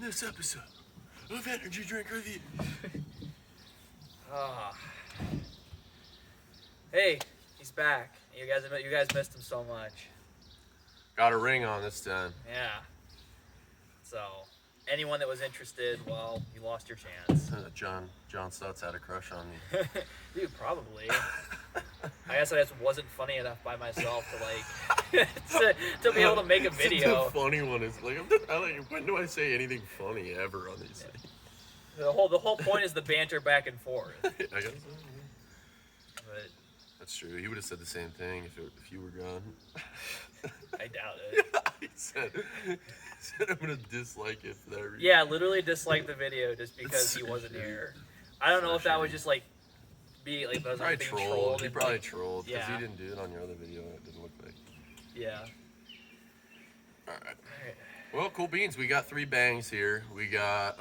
this episode of Energy Drink Review. Hey, he's back. You guys missed him so much. Got a ring on this time. Yeah. So, anyone that was interested, well, you lost your chance. John Stutz had a crush on me. Dude, probably. I guess I just wasn't funny enough by myself to like to be able to make a video. The funny one is like, when do I say anything funny ever on these things? The whole point is the banter back and forth. I guess so. But That's true. He would have said the same thing if you were gone. I doubt it. he said I'm gonna dislike it for that reason. Yeah, literally disliked the video just because he wasn't here. I don't know if that was just like be like being Probably trolled. He and, probably like, trolled because yeah. he didn't do it on your other video. It didn't look like. Yeah. All right. Well, cool beans. We got 3 bangs here. We got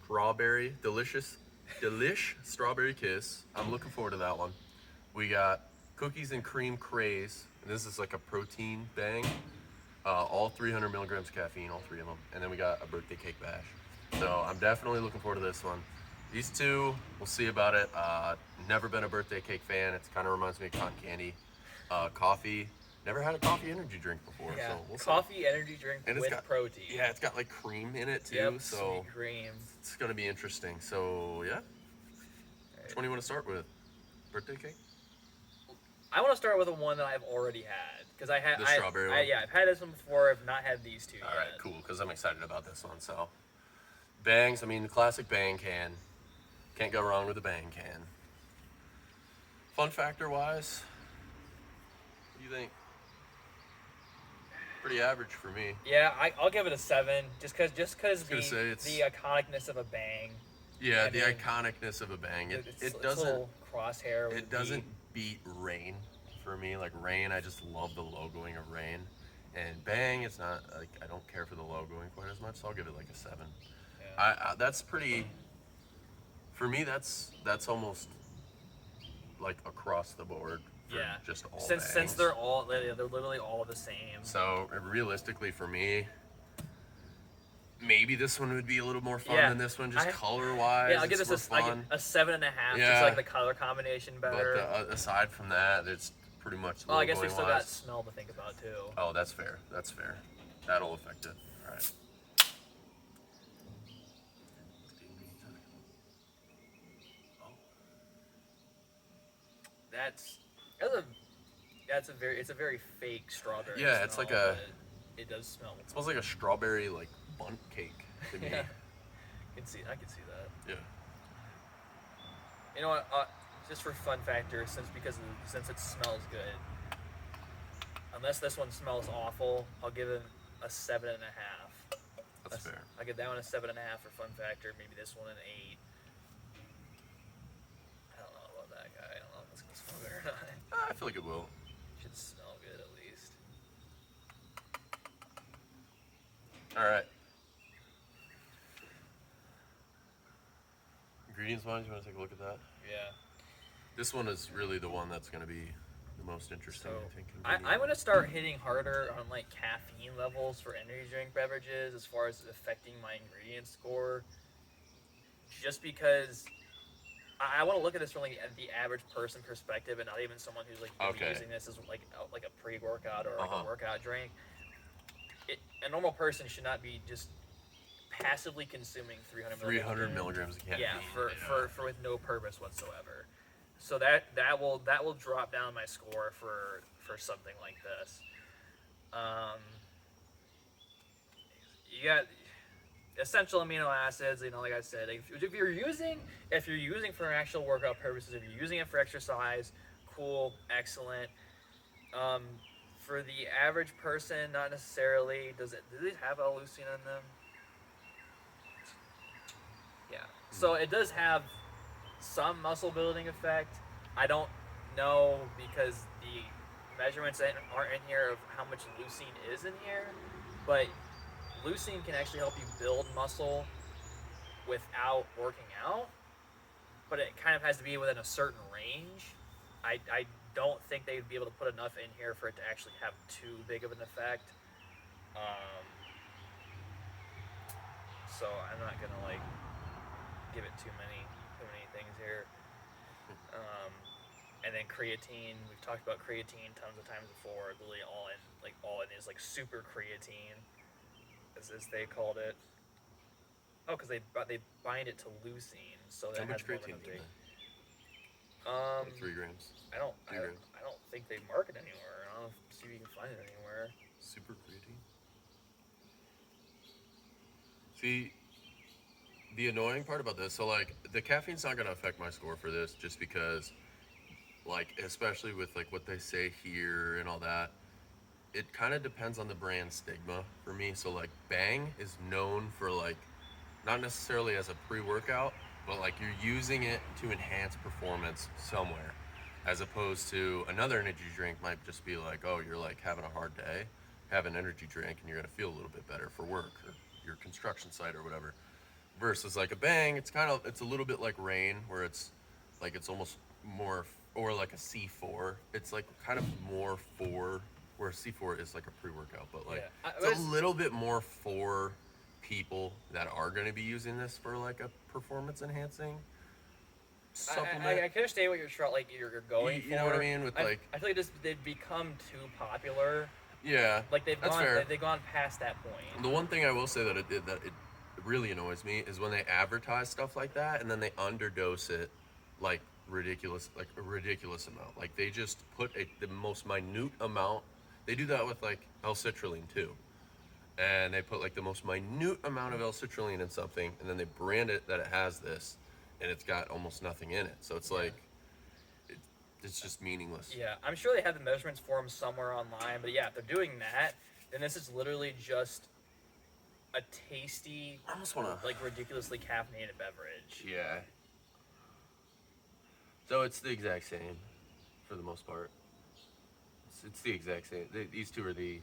strawberry, delish strawberry kiss. I'm looking forward to that one. We got cookies and cream craze. And this is like a protein bang. All 300 milligrams caffeine, all 3 of them. And then we got a birthday cake bash. So I'm definitely looking forward to this one. These 2, we'll see about it. Never been a birthday cake fan. It kind of reminds me of cotton candy. Coffee. Never had a coffee energy drink before. Yeah. So we'll see. Coffee energy drink And it's with got protein. Yeah, it's got like cream in it too. Yep, So sweet cream. it's gonna be interesting. So yeah. Which one do you want to start with? Birthday cake? I want to start with the one that I've already had because I had The strawberry one? Yeah, I've had this one before. I've not had these 2 yet. All right, cool. Because I'm excited about this one. So bangs. I mean, the classic bang can. Can't go wrong with a bang can. Fun factor wise, what do you think? Pretty average for me. Yeah, I'll give it a 7 just because gonna say it's- the iconicness of a bang. Yeah, I the mean, iconicness of a bang. It's It a doesn't. little crosshair. It with doesn't beat Rain for me. Like Rain, I just love the logoing of Rain, and Bang, it's not like I don't care for the logoing quite as much. So I'll give it like a 7. Yeah. That's pretty. For me, that's almost like across the board. For Yeah. Just all. Since bangs. they're literally all the same. So realistically, for me. Maybe this one would be a little more fun Yeah. than this one, just I- color-wise. Yeah, I'll give it's this more a fun. 7.5. Yeah. Just like the color combination But better. aside from that, it's pretty much. Well, I guess we logoing still got wise. smell to think about too. Oh, that's fair. That's fair. That'll affect it. All right. It's a very fake strawberry. Yeah, it's smell, like a- but it does smell. It smells like a strawberry like bundt cake to me. Yeah. I can see that. Yeah. You know what? Just for fun factor, since it smells good. Unless this one smells awful, I'll give it a 7.5. That's fair. I'll give that one a 7.5 for fun factor. Maybe this one an 8. I don't know about that guy. I don't know if it's gonna smell good or not. I feel like it will. Should smell good at least. All right. Ingredients wise, you want to take a look at that? Yeah. This one is really the one that's going to be the most interesting, So I think. I'm gonna start hitting harder on like caffeine levels for energy drink beverages as far as affecting my ingredient score. Just because I want to look at this from like the average person perspective, and not even someone who's like really Okay. using this as like a pre-workout or like Uh-huh. a workout drink. A normal person should not be just passively consuming 300 300 milligrams of caffeine. yeah, for with no purpose whatsoever. So that will drop down my score for something like this. You got essential amino acids. You know, like I said, if you're using for actual workout purposes, if you're using it for exercise, cool, excellent. For the average person, not necessarily. Do these have L-leucine in them? Yeah. So it does have some muscle building effect. I don't know because the measurements aren't in here of how much leucine is in here, but leucine can actually help you build muscle without working out, but it kind of has to be within a certain range. I don't think they'd be able to put enough in here for it to actually have too big of an effect. so I'm not gonna like give it too many things here. Um, and then creatine, we've talked about creatine tons of times before. Literally all in is like super creatine, as they called it. Oh, because they bind it to leucine, so How that has much more of an creatine do uptake. they? Um, Like 3 grams. I don't 3 grams. I don't think they market anywhere. I don't see if you can find it anywhere. Super creatine. See, the annoying part about this, so like the caffeine's not gonna affect my score for this, just because, like, especially with like what they say here and all that, it kind of depends on the brand stigma for me. So like Bang is known for like not necessarily as a pre-workout, but like you're using it to enhance performance somewhere, as opposed to another energy drink might just be like, oh, you're like having a hard day, have an energy drink and you're gonna feel a little bit better for work or your construction site or whatever. Versus like a Bang, it's a little bit like Rain, where it's like it's almost more, or like a C4. It's like kind of more for, where C4 is like a pre-workout, but like it's a little bit more for people that are going to be using this for like a performance enhancing supplement. I can understand what you're going for. You know what I mean? With like, I feel like they've become too popular. yeah, Like they've that's gone fair. they've gone past that point. The one thing I will say that it really annoys me is when they advertise stuff like that and then they underdose it like like a ridiculous amount. Like they just put the most minute amount. They do that with like L-citrulline too. And they put like the most minute amount of L-citrulline in something and then they brand it that it has this and it's got almost nothing in it. So it's like it's just meaningless. Yeah, I'm sure they have the measurements for them somewhere online, but yeah, if they're doing that, then this is literally just a tasty, I almost want to, like ridiculously caffeinated beverage. yeah. So it's the exact same for the most part. It's the exact same. These two are the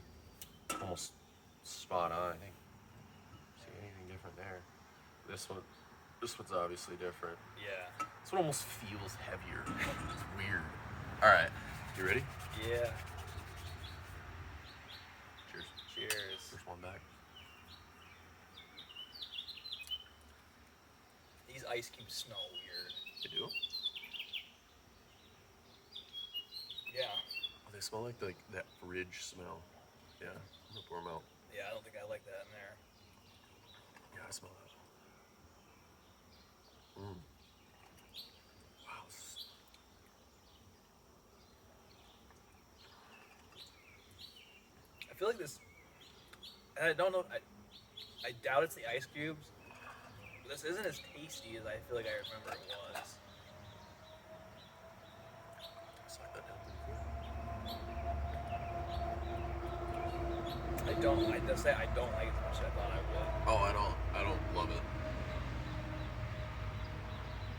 almost spot on, I think. See anything different there? This one's obviously different. Yeah. This one almost feels heavier. It's weird. All right, you ready? Yeah. Cheers. Cheers. First one back. These ice cubes smell weird. They do? Yeah. Oh, they smell like that fridge smell. Yeah, I'm gonna pour them out. Yeah, I don't think I like that in there. Yeah, I smell that. Wow. I feel like this. I don't know. I doubt it's the ice cubes. But this isn't as tasty as I feel like I remember it was. Suck that down pretty good. I don't like this. I don't like it as much as I thought I would. Oh, I don't love it.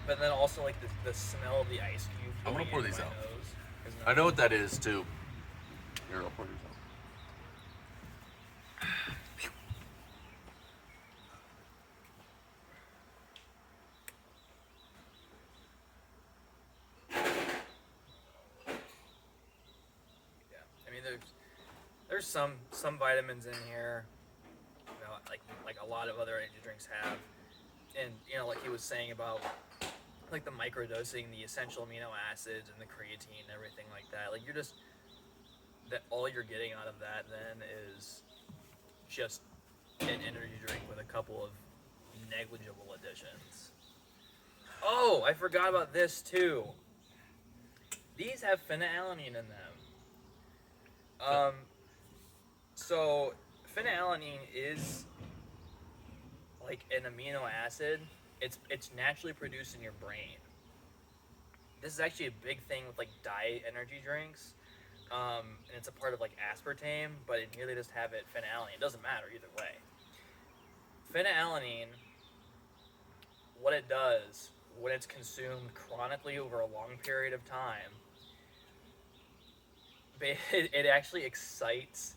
But then also like the smell of the ice cube. I'm gonna going pour into these my out. nose is I know what that is too. Here, I'll pour yours out. Yeah, I mean there's some vitamins in here, you know, like a lot of other energy drinks have, and you know like he was saying about like the microdosing, the essential amino acids and the creatine and everything like that. Like you're just that all you're getting out of that then is just an energy drink with a couple of negligible additions. Oh, I forgot about this too. These have phenylalanine in them. So phenylalanine is like an amino acid. It's naturally produced in your brain. This is actually a big thing with like diet energy drinks, and it's a part of like aspartame, but in here they just have it phenylalanine. It doesn't matter either way. Phenylalanine, what it does when it's consumed chronically over a long period of time, it actually excites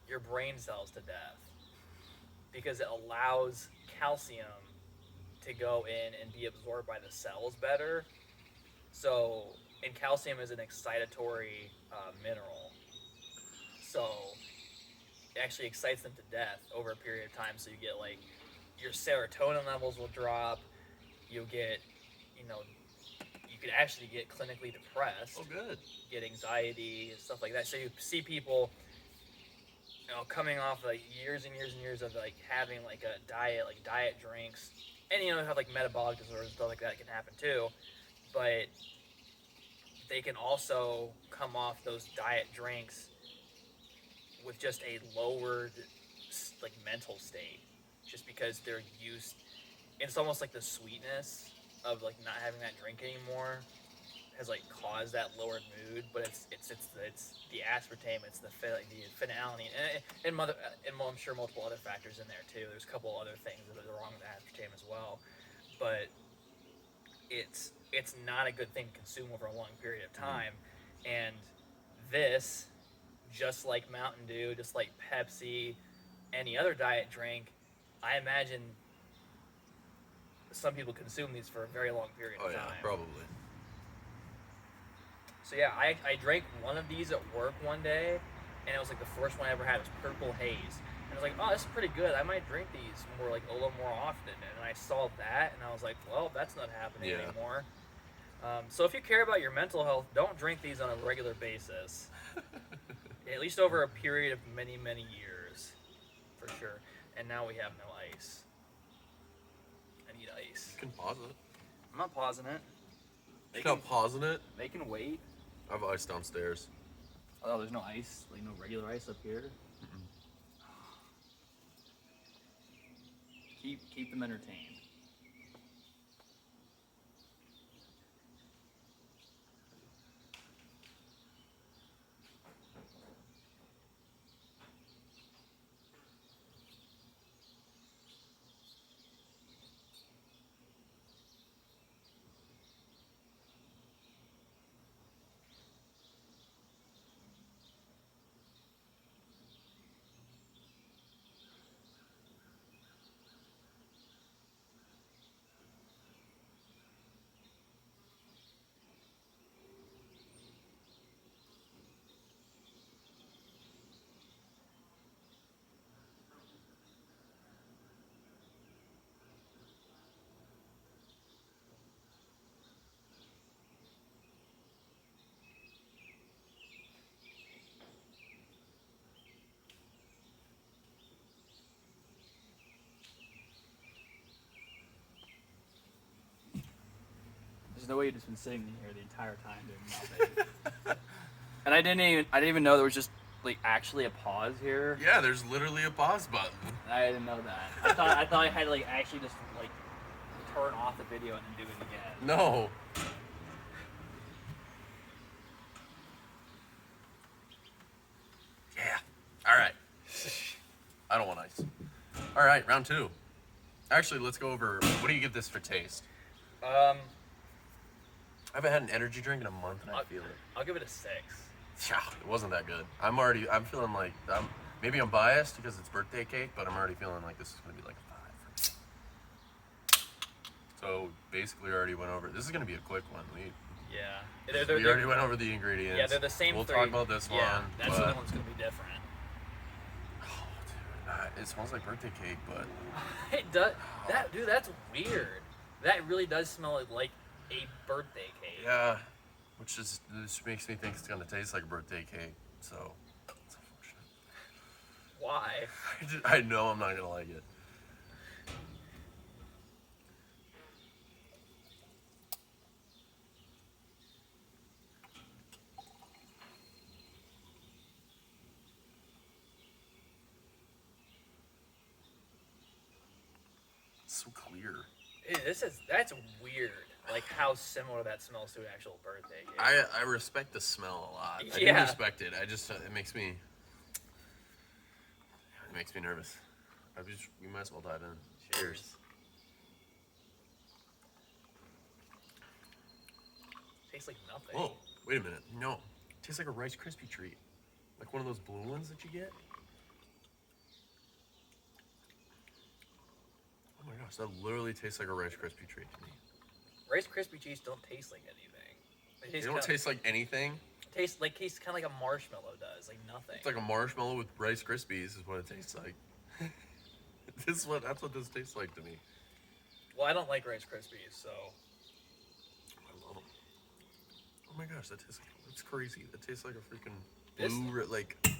your brain cells to death because it allows calcium to go in and be absorbed by the cells better. So, and calcium is an excitatory mineral. So, it actually excites them to death over a period of time. So you get like your serotonin levels will drop. You'll get, you know, you could actually get clinically depressed. Oh, good. Get anxiety and stuff like that. So you see people, you know, coming off like years and years and years of like having like a diet, like diet drinks, and you know, have like metabolic disorders and stuff like that can happen too. But they can also come off those diet drinks with just a lowered like mental state, just because they're used. It's almost like the sweetness of like not having that drink anymore has like caused that lowered mood, but it's the aspartame, it's the phenylalanine, and I'm sure multiple other factors in there too. There's a couple other things that are wrong with aspartame as well, but it's not a good thing to consume over a long period of time, and this, just like Mountain Dew, just like Pepsi, any other diet drink, I imagine some people consume these for a very long period of time. Oh yeah, probably. So yeah, I drank one of these at work one day, and it was like the first one I ever had. It was Purple Haze, and I was like, oh, this is pretty good. I might drink these more, like a little more often. And I saw that, and I was like, well, that's not happening anymore. So if you care about your mental health, don't drink these on a regular basis. At least over a period of many, many years, for sure. And now we have no ice. I need ice. You can pause it. I'm not pausing it. You're not pausing it? They can wait. I have ice downstairs. Oh, there's no ice? Like no regular ice up here? Keep them entertained. There's no way you've just been sitting in here the entire time doing nothing. And I didn't even know there was just like actually a pause here. Yeah, there's literally a pause button. I didn't know that. I thought I had to like actually just like turn off the video and then do it again. No. Yeah. All right. I don't want ice. All right, round two. Actually, let's go over. What do you give this for taste? I haven't had an energy drink in a month, and I feel it. I'll give it a 6. Yeah, it wasn't that good. I'm feeling like maybe I'm biased because it's birthday cake, but I'm already feeling like this is gonna be like a 5 for me. So basically, we already went over. This is gonna be a quick one. We already went over the ingredients. Yeah, they're the same. We'll three. talk about this yeah, one. that's the one's gonna be different. Oh, dude, it smells like birthday cake, but It does. That's weird. That really does smell like a birthday cake. yeah, this makes me think it's gonna taste like birthday cake. So it's unfortunate. Why? I know I'm not gonna like it. It's so clear. That's weird. Like how similar that smells to an actual birthday cake. I respect the smell a lot. I do Yeah. respect it. I just it makes me nervous. We might as well dive in. Cheers. Tastes like nothing. Whoa, wait a minute. No, it tastes like a Rice Krispie treat, like one of those blue ones that you get. Oh my gosh, that literally tastes like a Rice Krispie treat to me. Rice Krispie treats don't taste like anything. They don't taste like anything. Tastes kind of like a marshmallow does, like nothing. It's like a marshmallow with Rice Krispies is what it tastes like. That's what this tastes like to me. Well, I don't like Rice Krispies, so I love them. Oh my gosh, that's crazy. That tastes like a freaking This-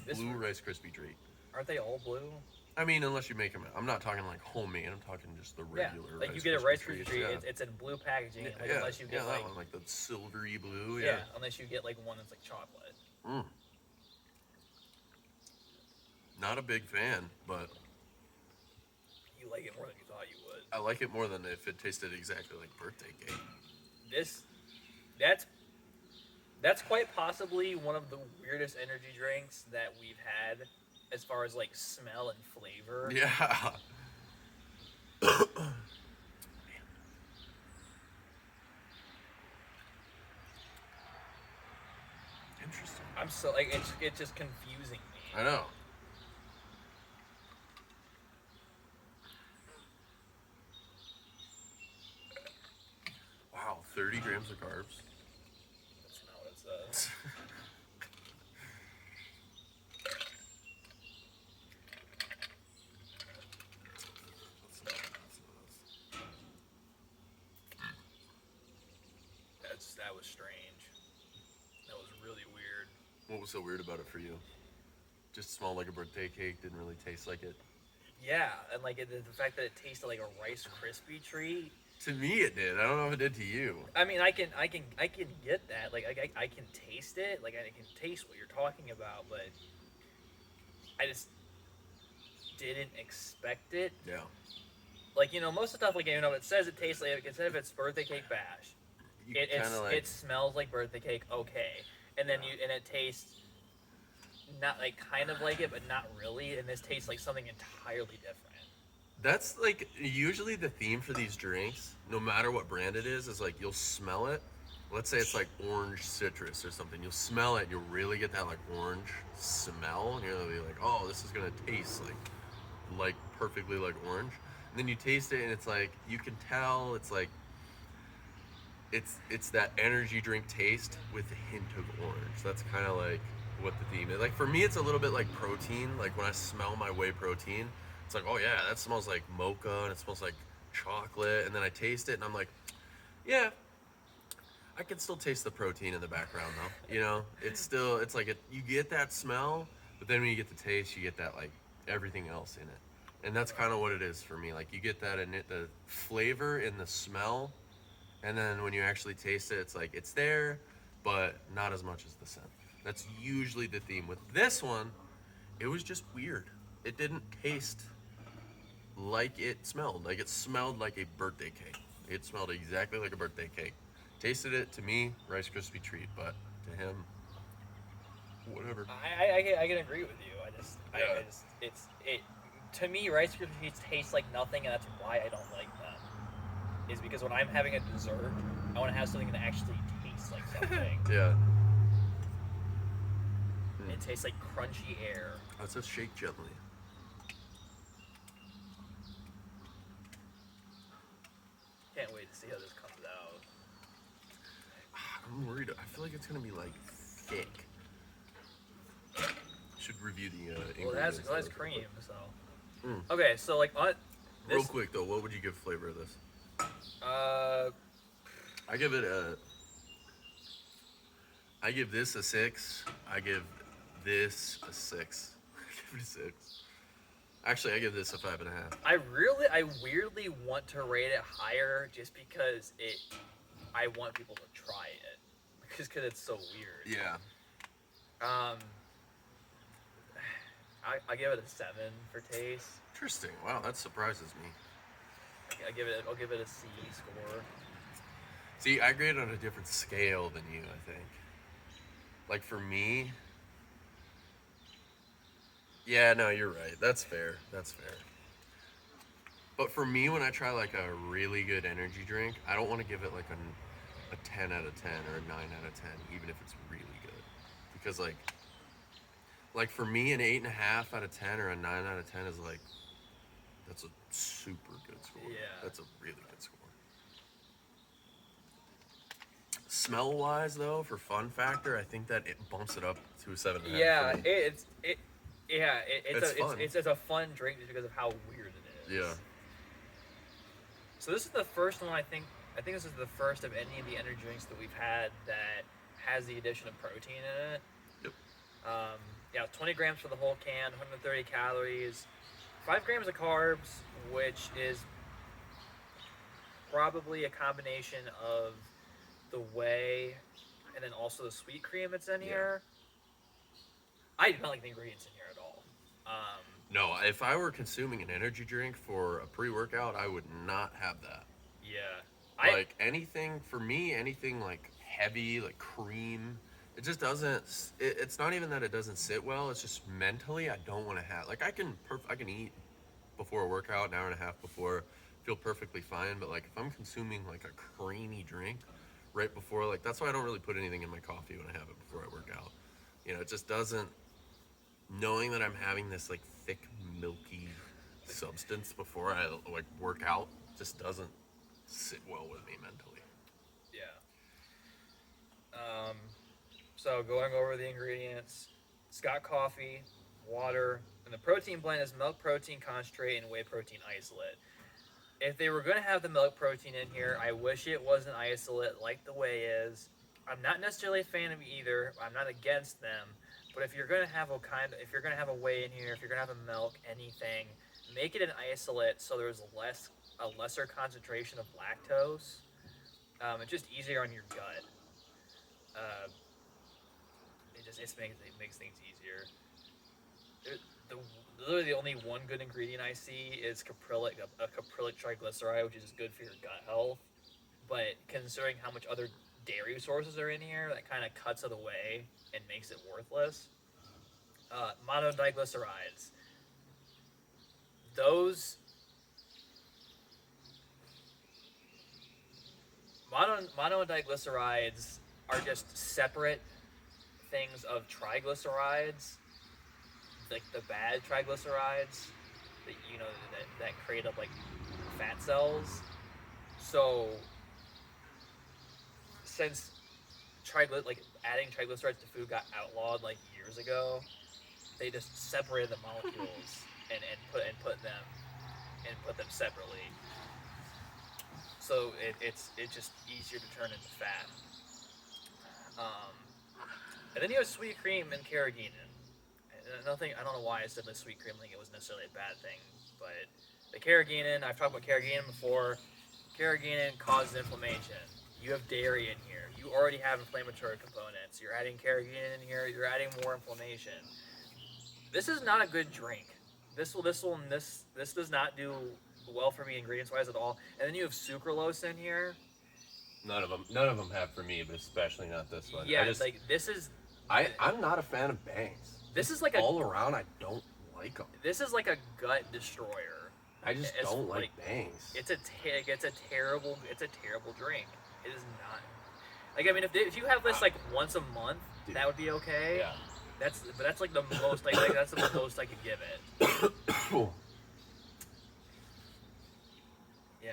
this blue one- Rice Krispie treat. aren't they all blue? I mean, unless you make them. I'm not talking like homemade. I'm talking just the Yeah, regular. like Rice you get a Krispie Rice treats, Krispie treat, yeah. it's in blue packaging. Like, yeah, unless you get yeah, like that one, like the silvery blue. yeah, Yeah. unless you get like one that's like chocolate. Mm. Not a big fan, but You like it more than you thought you would. I like it more than if it tasted exactly like birthday cake. That's quite possibly one of the weirdest energy drinks that we've had as far as like smell and flavor. Yeah. Interesting. I'm so like it's just confusing me. I know. Wow, 30 grams of carbs. That's not what it says. That was strange. That was really weird. What was so weird about it for you? Just smelled like a birthday cake, didn't really taste like it. Yeah, and like the fact that it tasted like a Rice Krispie treat. To me, it did. I don't know if it did to you. I mean, I can get that. Like I can taste it. Like I can taste what you're talking about, but I just didn't expect it. Yeah. Like most of the stuff, like it says it tastes like instead of it's birthday cake bash, You it kinda like, it smells like birthday cake. Okay, and then it tastes not like kind of like it, but not really. And this tastes like something entirely different. that's like usually the theme for these drinks, no matter what brand it is like you'll smell it. Let's say it's like orange citrus or something. You'll smell it and you'll really get that like orange smell. And you'll be like, oh, this is gonna taste like perfectly like orange. And then you taste it and it's like you can tell it's like it's that energy drink taste with a hint of orange. That's kind of like what the theme is. Like for me, it's a little bit like protein. Like when I smell my whey protein, it's like, oh yeah, that smells like mocha and it smells like chocolate. And then I taste it and I'm like, yeah, I can still taste the protein in the background though. It's like you get that smell, but then when you get the taste, you get that like everything else in it. And that's kind of what it is for me. Like you get that in it, the flavor in the smell, and then when you actually taste it, it's like it's there, but not as much as the scent. That's usually the theme. With this one, it was just weird. It didn't taste like it smelled. Like it smelled like a birthday cake. It smelled exactly like a birthday cake. Tasted it, to me, Rice Krispie treat, but to him, whatever. I can agree with you. Yeah. To me, Rice Krispie treats taste like nothing, and that's why I don't like them. Is because when I'm having a dessert, I want to have something that actually tastes like something. Yeah. It tastes like crunchy air. Oh, it says shake gently. Can't wait to see how this comes out. I'm worried. I feel like it's gonna be like thick. Should review the Well, it has ingredients. cream, so. Mm. Okay, so like on this, Real quick though, what would you give flavor of this? I give this a 6. I give this a 6. I give it a 6. Actually, I give this a 5.5. I weirdly want to rate it higher just because I want people to try it, because it's so weird. Yeah. I give it a 7 for taste. Interesting. Wow, that surprises me. I'll give it a C score. See, I grade on a different scale than you, I think. Like for me, yeah, no, you're right. That's fair. But for me, when I try like a really good energy drink, I don't want to give it like a 10 out of 10 or a 9 out of 10, even if it's really good. Because like for me, an 8.5 out of 10 or a 9 out of 10 is like, that's a super good score. Yeah. That's a really good score. Smell wise though, for fun factor, I think that it bumps it up to a 7.5. Yeah, for me. it's fun. It's It's a fun drink just because of how weird it is. Yeah. So this is the first one I think this is the first of any of the energy drinks that we've had that has the addition of protein in it. Yep. Yeah, 20 grams for the whole can, 130 calories, 5 grams of carbs, which is probably a combination of the whey and then also the sweet cream that's in here. I don't like the ingredients in here at all. No, if I were consuming an energy drink for a pre-workout, I would not have that. Yeah. Like anything for me, anything like heavy, like cream, it just doesn't. It's not even that it doesn't sit well. It's just mentally, I don't want to have. Like I can eat before a workout, an hour and a half before, feel perfectly fine. But like if I'm consuming like a creamy drink right before, like that's why I don't really put anything in my coffee when I have it before I work out. You know, it just doesn't. Knowing that I'm having this like thick, milky substance before I like work out just doesn't sit well with me mentally. Yeah. So going over the ingredients, it's got coffee, water, and the protein blend is milk protein concentrate and whey protein isolate. If they were going to have the milk protein in here, I wish it was an isolate like the whey is. I'm not necessarily a fan of either. I'm not against them. But if you're going to have if you're going to have a whey in here, if you're going to have a milk, anything, make it an isolate so there's a lesser concentration of lactose. It's just easier on your gut. It makes things easier. Literally the only one good ingredient I see is caprylic, a caprylic triglyceride, which is good for your gut health. But considering how much other dairy sources are in here, that kind of cuts it away and makes it worthless. Monodiglycerides. Those monodiglycerides are just separate things of triglycerides, like the bad triglycerides that that create up like fat cells. So since adding triglycerides to food got outlawed like years ago, they just separated the molecules and put them separately. So it's just easier to turn into fat. And then you have sweet cream and carrageenan. Nothing. I don't know why I said the sweet cream. Like it was necessarily a bad thing, but the carrageenan. I've talked about carrageenan before. Carrageenan causes inflammation. You have dairy in here. You already have inflammatory components. You're adding carrageenan in here. You're adding more inflammation. This is not a good drink. This does not do well for me ingredients wise at all. And then you have sucralose in here. None of them have for me, but especially not this one. Yeah, this is. I'm not a fan of Bangs. This is like all around. I don't like them. This is like a gut destroyer. I just don't like Bangs. It's a terrible drink. It is not. Like I mean, if you have this like once a month, dude, that would be okay. Yeah. That's like the most that's the most I could give it. Yeah,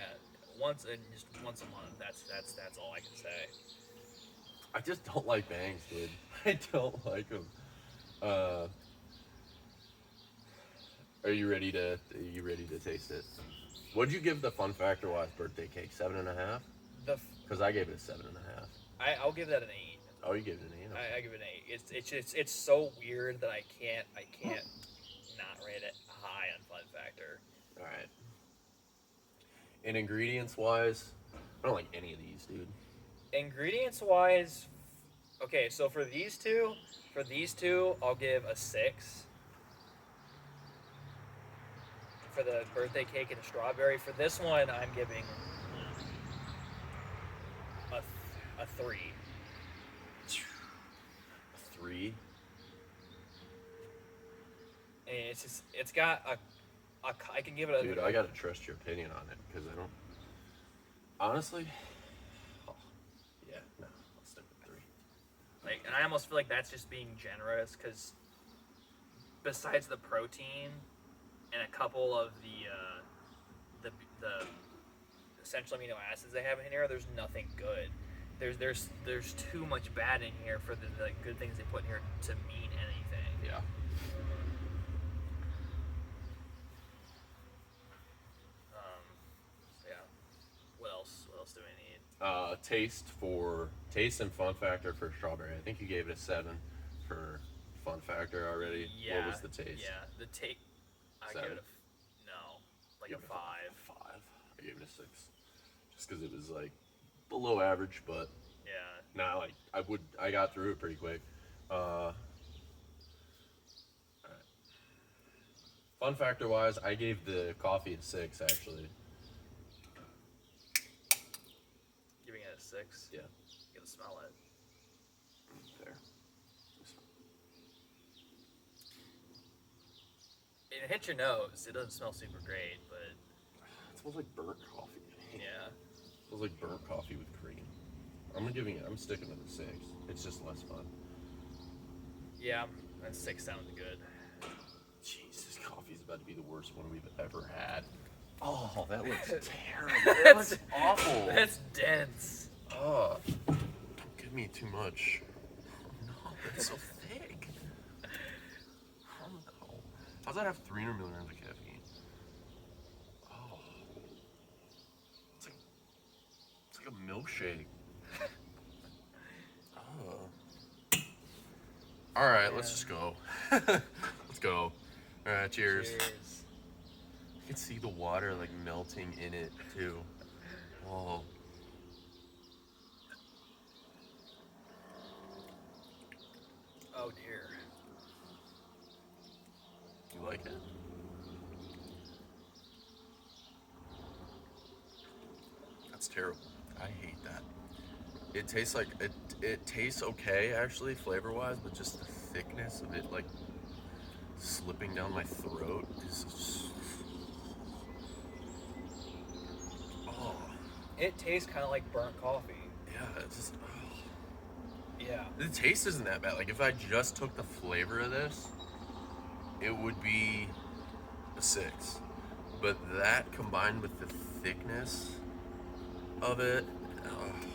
once a month. That's all I can say. I just don't like Bangs, dude. I don't like them. Are you ready to taste it? What'd you give the Fun Factor Wise birthday cake? 7.5? Because I gave it a 7.5. I'll give that an 8. Oh, you gave it an 8? Okay. I give it an 8. It's so weird that I can't not rate it high on Fun Factor. All right. And ingredients wise, I don't like any of these, dude. Ingredients wise, okay, so for these two, I'll give a 6. For the birthday cake and the strawberry. For this one, I'm giving a 3. A 3? And it's got I can give it a... Dude, I gotta trust your opinion on it, because I don't... Honestly... Yeah, no, I'll stick with 3. And I almost feel like that's just being generous, because besides the protein and a couple of the essential amino acids they have in here, there's nothing good. There's too much bad in here for the good things they put in here to mean anything. Yeah. Taste and fun factor for strawberry. I think you gave it a 7 for fun factor already. Yeah. What was the taste? Yeah, the taste. I give 7? it a no, like You a gave it 5. 5. I gave it a 6, just because it was like below average, but Yeah. not like I got through it pretty quick. All right. Fun factor wise, I gave the coffee a 6 actually. Giving it a 6. Yeah. You can smell it. Fair. It hits your nose. It doesn't smell super great, but It smells like burnt coffee. yeah. It smells like burnt coffee with cream. I'm sticking with a 6. It's just less fun. Yeah, that 6 sounds good. Jeez, this coffee's about to be the worst one we've ever had. Oh, that looks terrible. That That's- looks awful. That's dense. Oh, don't give me too much. Oh, no, that's so thick. Oh, no. How's that have 300 milligrams of caffeine? Oh, it's like a milkshake. Oh. All right, let's just go. Let's go. All right, cheers. Cheers. You can see the water like melting in it too. Whoa. Oh dear. You like it? That's terrible. I hate that. It tastes like it tastes okay actually flavor wise, but just the thickness of it like slipping down my throat is just, oh It tastes kind of like burnt coffee. yeah, it's just Yeah. the taste isn't that bad. Like if I just took the flavor of this, it would be a 6. But that combined with the thickness of it,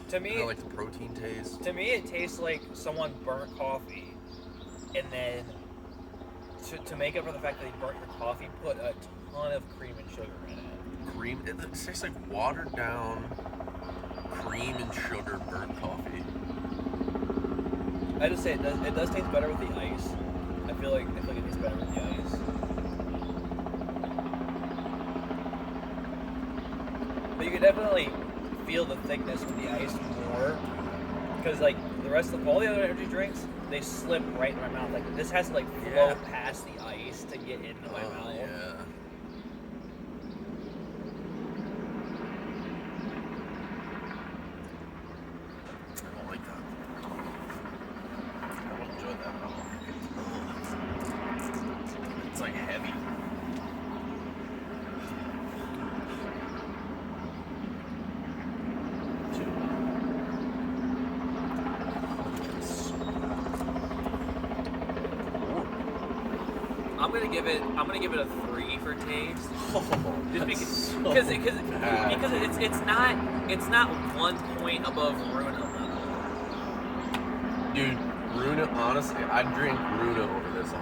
To me- I like the protein taste. To me, it tastes like someone burnt coffee, and then to make up for the fact that they burnt your coffee, put a ton of cream and sugar in it. Cream, it tastes like watered down cream and sugar burnt coffee. I just say it does taste better with the ice. I feel like it tastes better with the ice. But you can definitely feel the thickness with the ice more, because like the rest of all the other energy drinks, they slip right in my mouth. Like this has to like flow Yeah. past the ice to get into my mouth. Yeah. I don't like that. I don't enjoy that at all. It's like heavy. I'm gonna give it a 3 for taste. Just That's because so bad. it's not 1 point above Runa level. Dude, Runa, honestly, I'd drink Runa over this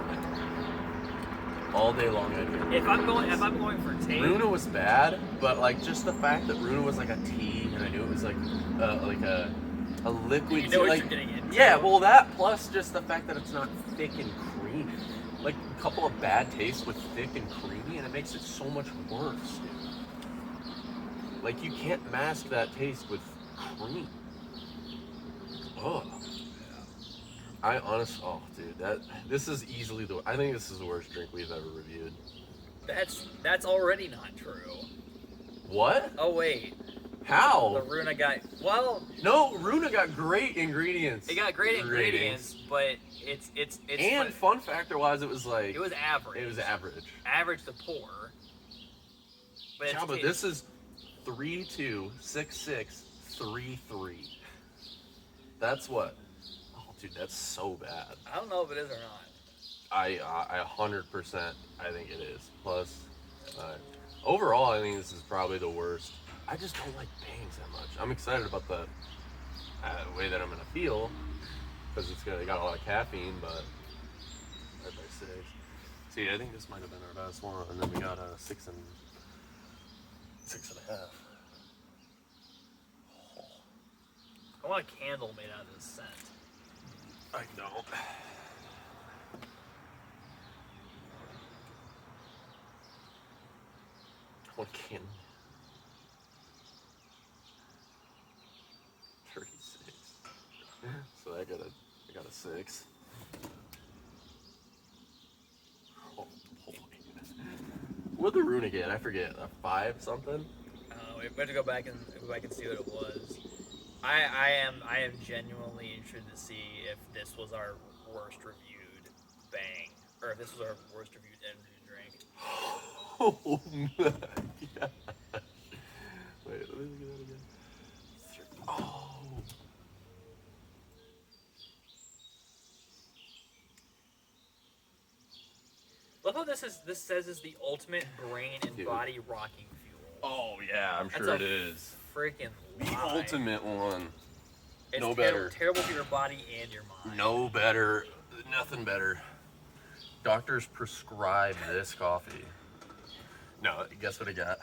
all day long. I'd drink If I'm Runa. going for taste, Runa was bad, but like just the fact that Runa was like a tea, and I knew it was like a liquid. You know tea, what like, you're getting into. yeah, well that plus just the fact that it's not thick and creamy. Like a couple of bad tastes with thick and creamy, and it makes it so much worse, dude. Like you can't mask that taste with cream. Oh. Oh, dude, this is easily I think this is the worst drink we've ever reviewed. That's already not true. What? Oh wait, How? the Runa got No, Runa got great ingredients. it got great ingredients, but it's And but fun factor wise, it was like it was average. It was average. Average to poor. But Yeah, but this is 3-2, 6-6, 3-3. That's what? Oh, dude, that's so bad. I don't know if it is or not. I 100%. I think it is. Plus, overall, I think this is probably the worst. I just don't like bangs that much. I'm excited about the way that I'm gonna feel because it got a lot of caffeine, but right by 6. See, I think this might have been our best one, and then we got a 6.5. Oh. I want a candle made out of this scent. I don't. What can? 36. So I got a 6. Oh boy. What'd the rune get? I forget. A 5 something? We have to go back and see what it was. I am genuinely interested to see if this was our worst reviewed bang, or if this was our worst reviewed energy drink. Oh my god. Wait, let me look at that again. Oh. Look how this says is the ultimate brain and Dude. body rocking fuel. Oh yeah, I'm sure That's it a is. Freaking The lie. ultimate one. It's no better. Terrible for your body and your mind. No better. Nothing better. Doctors prescribe this coffee. No, guess what I got?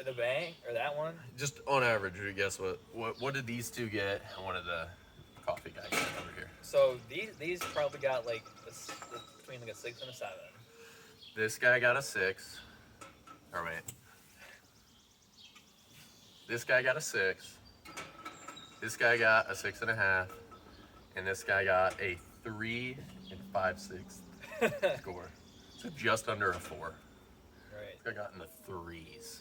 The bang or that one? Just on average, guess what did these two get and what did the coffee guy get over here? So these probably got like between like a 6 and a 7. This guy got a 6. Or wait. This guy got a 6. This guy got a 6.5. And this guy got a 3 5/6 score. So just under a 4. Right. I got in the 3s.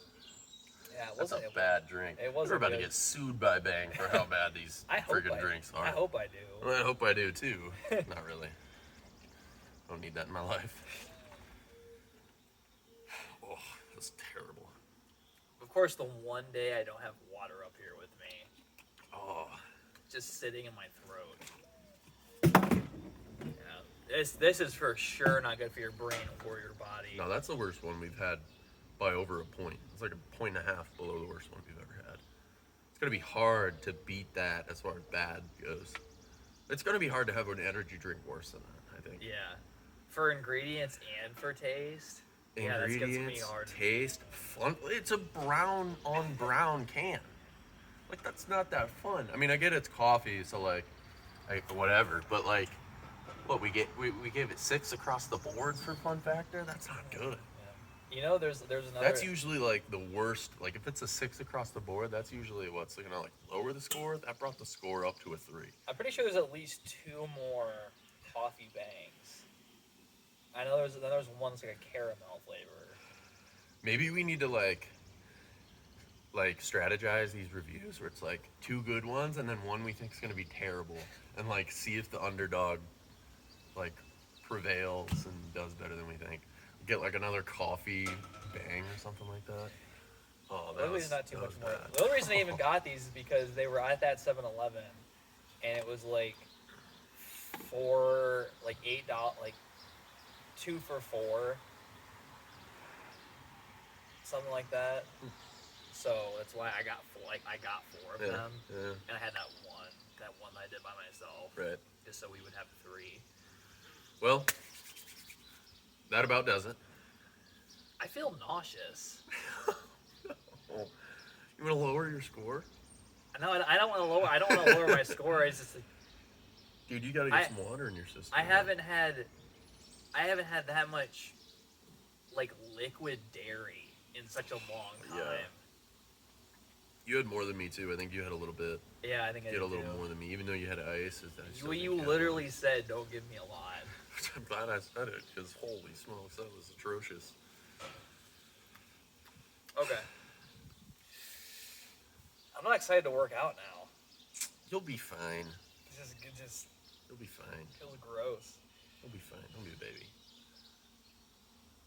Yeah, it That's wasn't a bad drink. It wasn't We're about good. to get sued by Bang for how bad these friggin' drinks are. I hope I do. Well, I hope I do too. Not really. I don't need that in my life. Oh, that's terrible. Of course, the one day I don't have water up here with me, Oh, just sitting in my throat. Yeah, this is for sure not good for your brain or your body. no, that's the worst one we've had by over a point. It's like 1.5 points below the worst one we've ever had. It's gonna be hard to beat that as far as bad goes. It's gonna be hard to have an energy drink worse than that, I think. Yeah, for ingredients and for taste. Yeah, that's gonna be Ingredients, hard. taste, fun. It's a brown on brown can. Like, that's not that fun. I mean, I get it's coffee, so like whatever. But like, what we gave it 6 across the board for fun factor. That's not good. Yeah. You know, there's another. That's usually like the worst. Like if it's a 6 across the board, that's usually what's gonna like lower the score. That brought the score up to a 3. I'm pretty sure there's at least 2 more coffee bangs. I know there's one that's like a caramel flavor. Maybe we need to like strategize these reviews where it's like 2 good ones and then one we think is gonna be terrible, and like see if the underdog like prevails and does better than we think. Get like another coffee bang or something like that. Oh, that was not too much more. bad. The only reason I even got these is because they were at that 7-Eleven, and it was like $8, like 2 for $4, something like that. So that's why I got 4 of them, Yeah, and I had that one that I did by myself, right. just so we would have 3. Well, that about does it. I feel nauseous. Oh, you want to lower your score? No, I don't want to lower. I don't want to lower my score. It's just like, Dude, you gotta get some water in your system. I haven't had that much like liquid dairy in such a long time. Yeah. You had more than me too. I think you had a little bit. Yeah, I think I You had a did little too. more than me, even though you had ice. You literally said, "Don't give me a lot." I'm glad I said it, because holy smokes, that was atrocious. Okay. I'm not excited to work out now. You'll be fine. It just You'll be fine. feels gross. You'll be fine. Don't be a baby.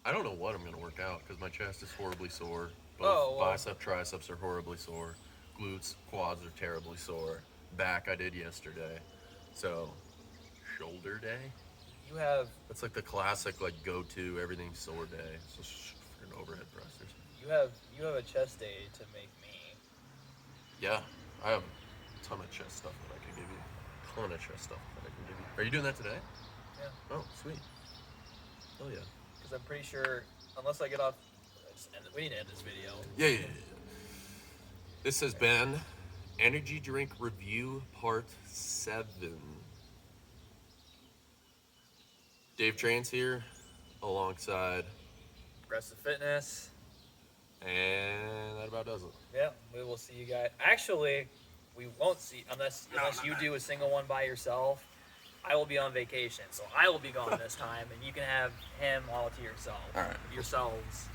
I don't know what I'm gonna work out because my chest is horribly sore. Both bicep, triceps are horribly sore. Glutes, quads are terribly sore. Back I did yesterday. So, shoulder day. You have That's like the classic like go-to everything's sore day. So freaking overhead thrusters. you have a chest day to make me. Yeah, I have a ton of chest stuff that I can give you. Ton of chest stuff that I can give you. Are you doing that today? Yeah. Oh, sweet. Oh yeah. Because I'm pretty sure, unless I get off, we need to end this video. Yeah. This has been Energy drink review part 7. Dave Train's here alongside, Progressive Fitness. and that about does it. Yeah, we will see you guys. Actually, we won't see unless you do a single one by yourself. I will be on vacation, so I will be gone this time, and you can have him all to yourself. All right. Yourselves.